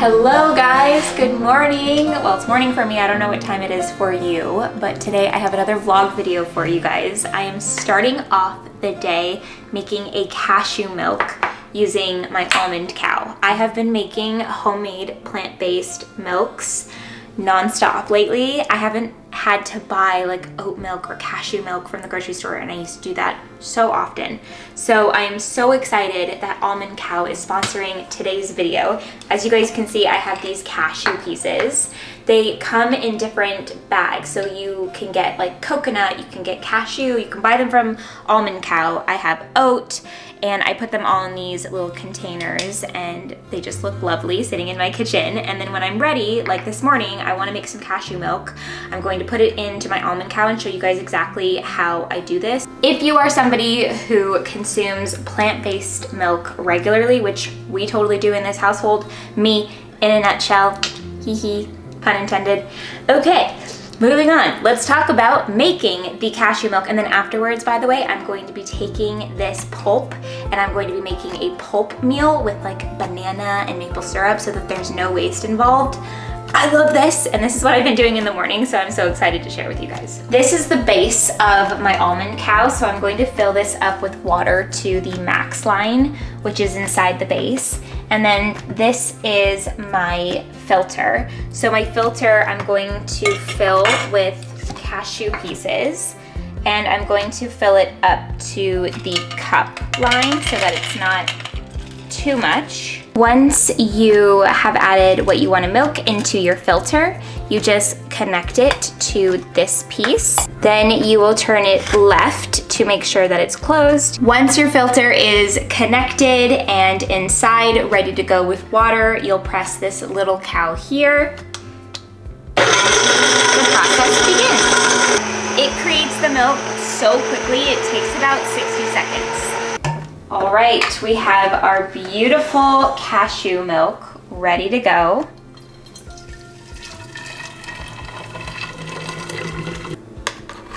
Hello guys, good morning. Well, it's morning for me. I don't know what time it is for you, but today I have another vlog video for you guys. I am starting off the day making a cashew milk using my Almond Cow. I have been making homemade plant-based milks non-stop lately. I haven't had to buy like oat milk or cashew milk from the grocery store, and I used to do that so often. So I am so excited that Almond Cow is sponsoring today's video. As you guys can see, I have these cashew pieces. They come in different bags, so you can get like coconut, you can get cashew, you can buy them from Almond Cow. I have oat, and I put them all in these little containers, and they just look lovely sitting in my kitchen. And then when I'm ready, like this morning, I want to make some cashew milk. I'm going to put it into my Almond Cow and show you guys exactly how I do this. If you are somebody who consumes plant-based milk regularly, which we totally do in this household, me in a nutshell, hee hee, pun intended. Okay, moving on. Let's talk about making the cashew milk, and then afterwards, by the way, I'm going to be taking this pulp and I'm going to be making a pulp meal with like banana and maple syrup so that there's no waste involved. I love this, and this is what I've been doing in the morning, so I'm so excited to share with you guys. This is the base of my Almond Cow, so I'm going to fill this up with water to the max line, which is inside the base. And then this is my filter. So my filter I'm going to fill with cashew pieces, and I'm going to fill it up to the cup line so that it's not too much. Once you have added what you want to milk into your filter, you just connect it to this piece. Then you will turn it left to make sure that it's closed. Once your filter is connected and inside, ready to go with water, you'll press this little cow here. The process begins. It creates the milk so quickly, it takes about 60 seconds. All right, we have our beautiful cashew milk ready to go.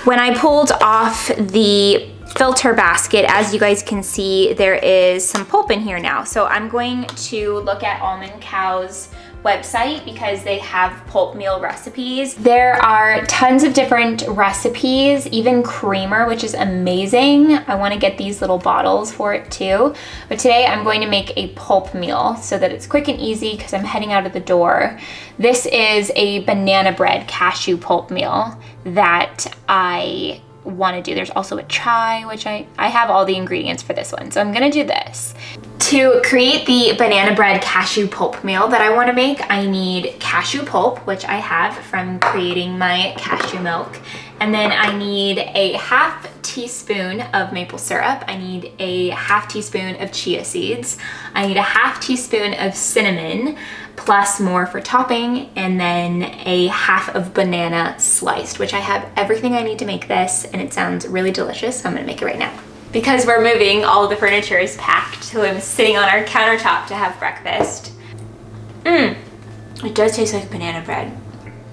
When I pulled off the filter basket, as you guys can see, there is some pulp in here now. So I'm going to look at Almond Cow's website because they have pulp meal recipes. There are tons of different recipes, even creamer, which is amazing. I want to get these little bottles for it too. But today I'm going to make a pulp meal so that it's quick and easy because I'm heading out of the door. This is a banana bread cashew pulp meal that I want to do. There's also a chai, which I have all the ingredients for this one, so I'm gonna do this. To create the banana bread cashew pulp meal that I want to make, I need cashew pulp, which I have from creating my cashew milk, and then I need a half teaspoon of maple syrup, I need a half teaspoon of chia seeds, I need a half teaspoon of cinnamon, plus more for topping, and then a half of banana sliced, which I have everything I need to make this, and it sounds really delicious, so I'm gonna make it right now. Because we're moving, all of the furniture is packed, so I'm sitting on our countertop to have breakfast. It does taste like banana bread.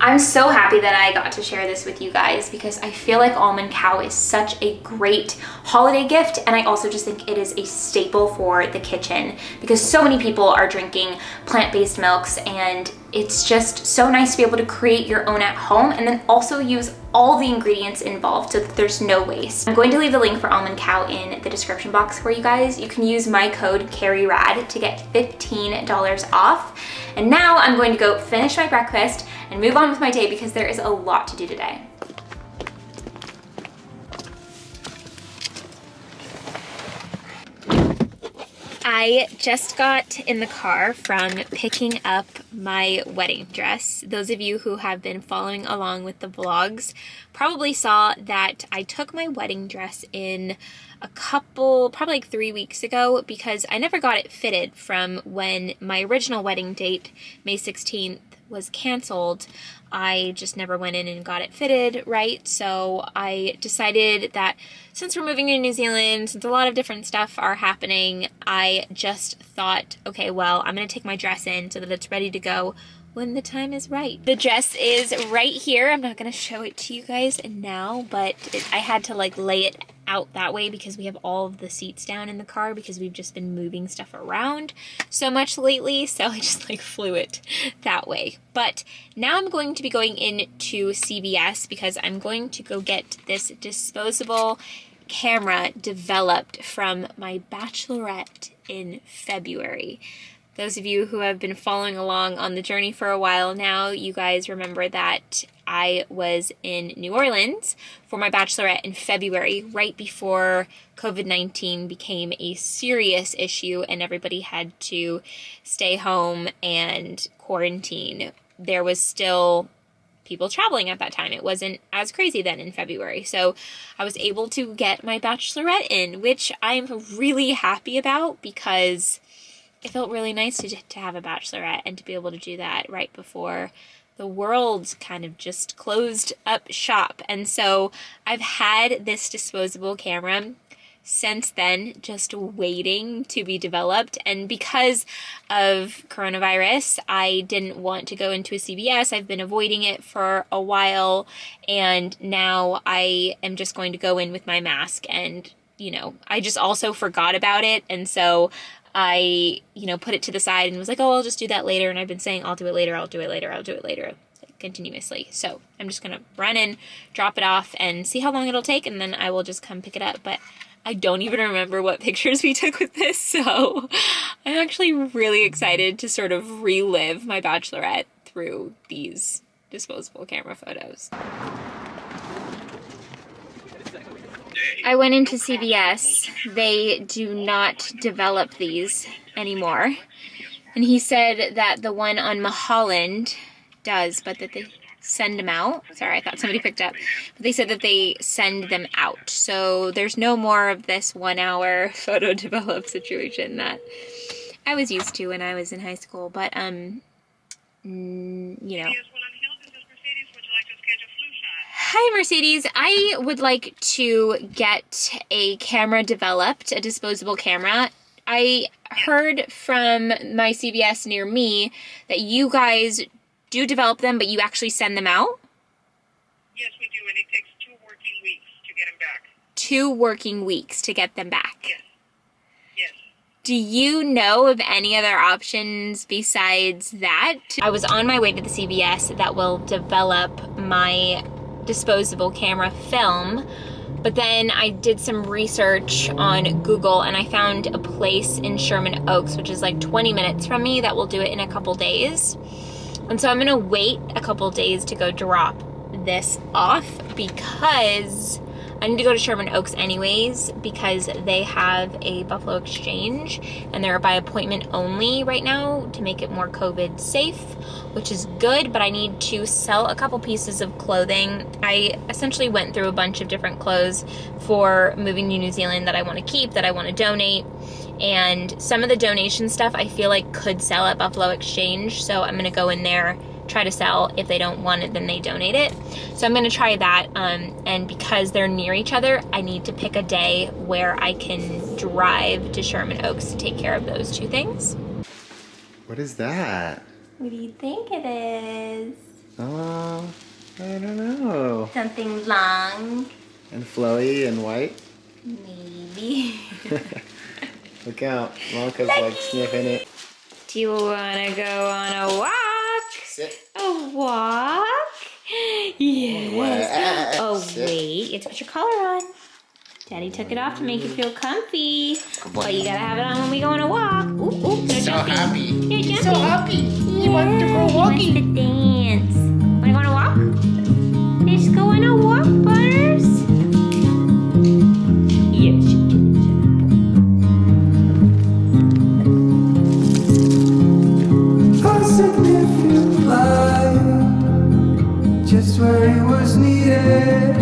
I'm so happy that I got to share this with you guys because I feel like Almond Cow is such a great holiday gift, and I also just think it is a staple for the kitchen because so many people are drinking plant-based milks, and it's just so nice to be able to create your own at home and then also use all the ingredients involved so that there's no waste. I'm going to leave the link for Almond Cow in the description box for you guys. You can use my code CARRIERAD to get $15 off. And now I'm going to go finish my breakfast and move on with my day because there is a lot to do today. I just got in the car from picking up my wedding dress. Those of you who have been following along with the vlogs probably saw that I took my wedding dress in probably like 3 weeks ago because I never got it fitted from when my original wedding date, May 16th, was canceled. I just never went in and got it fitted right, so I decided that since we're moving to New Zealand, since a lot of different stuff are happening, I just thought, okay, well, I'm gonna take my dress in so that it's ready to go when the time is right. The dress is right here. I'm not gonna show it to you guys now, but I had to like lay it out that way because we have all of the seats down in the car because we've just been moving stuff around so much lately. So I just like flew it that way. But now I'm going to be going into CVS because I'm going to go get this disposable camera developed from my bachelorette in February. Those of you who have been following along on the journey for a while now, you guys remember that I was in New Orleans for my bachelorette in February, right before COVID-19 became a serious issue and everybody had to stay home and quarantine. There was still people traveling at that time. It wasn't as crazy then in February. So I was able to get my bachelorette in, which I'm really happy about because it felt really nice to have a bachelorette and to be able to do that right before the world kind of just closed up shop. And so I've had this disposable camera since then, just waiting to be developed. And because of coronavirus, I didn't want to go into a CVS. I've been avoiding it for a while. And now I am just going to go in with my mask. And, you know, I just also forgot about it. And so I, you know, put it to the side and was like, oh, I'll just do that later. And I've been saying, I'll do it later, I'll do it later, I'll do it later, like, continuously. So I'm just going to run in, drop it off, and see how long it'll take, and then I will just come pick it up. But I don't even remember what pictures we took with this, so I'm actually really excited to sort of relive my bachelorette through these disposable camera photos. I went into CVS. They do not develop these anymore. And he said that the one on Mulholland does, but that they send them out. Sorry, I thought somebody picked up. But they said that they send them out. So there's no more of this 1 hour photo develop situation that I was used to when I was in high school. But, you know. Hi, Mercedes. I would like to get a camera developed, a disposable camera. I heard from my CVS near me that you guys do develop them, but you actually send them out? Yes, we do, and it takes 2 working weeks to get them back. 2 working weeks to get them back? Yes. Yes. Do you know of any other options besides that? I was on my way to the CVS that will develop my disposable camera film, but then I did some research on Google and I found a place in Sherman Oaks, which is like 20 minutes from me, that will do it in a couple days. And so I'm gonna wait a couple days to go drop this off because I need to go to Sherman Oaks anyways because they have a Buffalo Exchange and they're by appointment only right now to make it more COVID safe, which is good, but I need to sell a couple pieces of clothing. I essentially went through a bunch of different clothes for moving to New Zealand that I want to keep, that I want to donate, and some of the donation stuff I feel like could sell at Buffalo Exchange, so I'm gonna go in there, try to sell. If they don't want it, then they donate it. So I'm gonna try that, and because they're near each other, I need to pick a day where I can drive to Sherman Oaks to take care of those 2 things. What is that? What do you think it is? Oh, I don't know. Something long? And flowy and white? Maybe. Look out, Malka's like sniffing it. Do you wanna go on a walk? Sit. A walk? Yes. Oh, wait. You have to put your collar on. Daddy took it off to make you feel comfy. But you gotta have it on when we go on a walk. Ooh, ooh, So happy. You're jumping. So happy. He wants to go walking. He wants to dance. Wanna go on a walk? Let's go on a walk, Butters. Yes. Just where it was needed.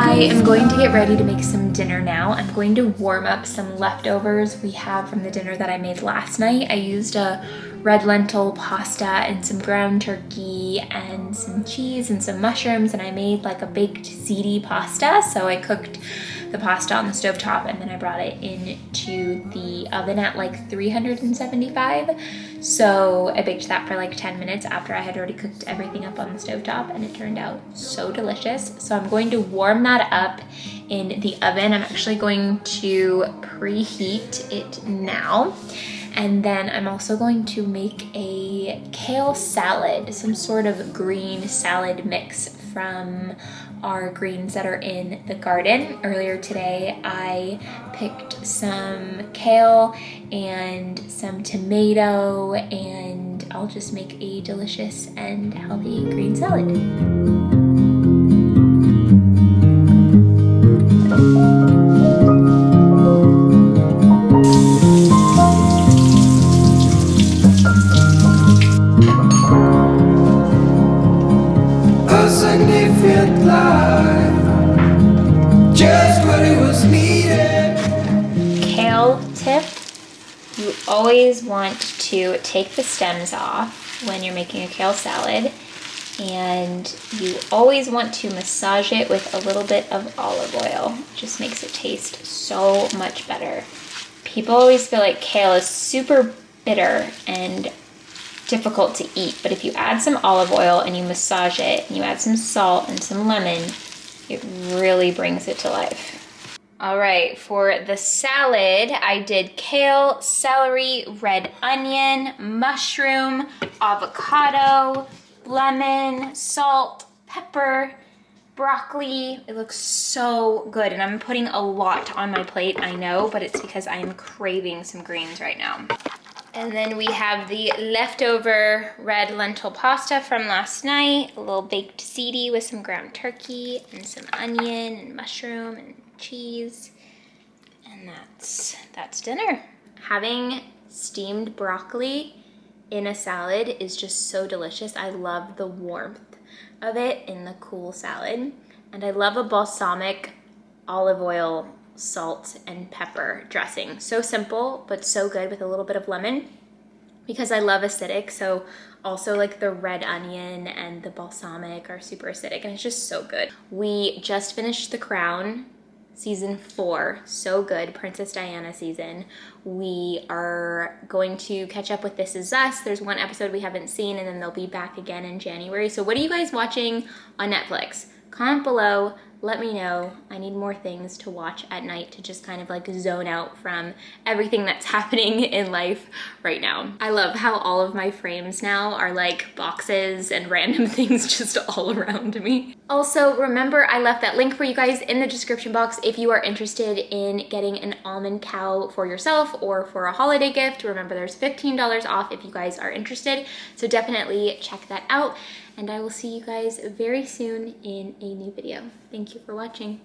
I am going to get ready to make some dinner now. I'm going to warm up some leftovers we have from the dinner that I made last night. I used a red lentil pasta and some ground turkey and some cheese and some mushrooms, and I made like a baked ziti pasta. So I cooked the pasta on the stovetop, and then I brought it into the oven at like 375. So I baked that for like 10 minutes after I had already cooked everything up on the stovetop, and it turned out so delicious. So I'm going to warm that up in the oven. I'm actually going to preheat it now. And then I'm also going to make a kale salad, some sort of green salad mix from our greens that are in the garden. Earlier today, I picked some kale and some tomato, and I'll just make a delicious and healthy green salad. A significant life, just what it was needed. Kale tip: you always want to take the stems off when you're making a kale salad, and you always want to massage it with a little bit of olive oil. It just makes it taste so much better. People always feel like kale is super bitter and difficult to eat, but if you add some olive oil and you massage it and you add some salt and some lemon, it really brings it to life. All right, for the salad, I did kale, celery, red onion, mushroom, avocado, lemon, salt, pepper, broccoli. It looks so good, and I'm putting a lot on my plate, I know, but it's because I am craving some greens right now. And then we have the leftover red lentil pasta from last night, a little baked ziti with some ground turkey and some onion and mushroom and cheese. And that's dinner. Having steamed broccoli in a salad is just so delicious. I love the warmth of it in the cool salad. And I love a balsamic olive oil, salt, and pepper dressing. So simple, but so good with a little bit of lemon, because I love acidic. So also like the red onion and the balsamic are super acidic, and it's just so good. We just finished The Crown season 4, so good, Princess Diana season. We are going to catch up with This Is Us. There's one episode we haven't seen, and then they'll be back again in January. So what are you guys watching on Netflix? Comment below, let me know. I need more things to watch at night to just kind of like zone out from everything that's happening in life right now. I love how all of my frames now are like boxes and random things just all around me. Also, remember, I left that link for you guys in the description box if you are interested in getting an Almond Cow for yourself or for a holiday gift. Remember, there's $15 off if you guys are interested, so definitely check that out. And I will see you guys very soon in a new video. Thank you for watching.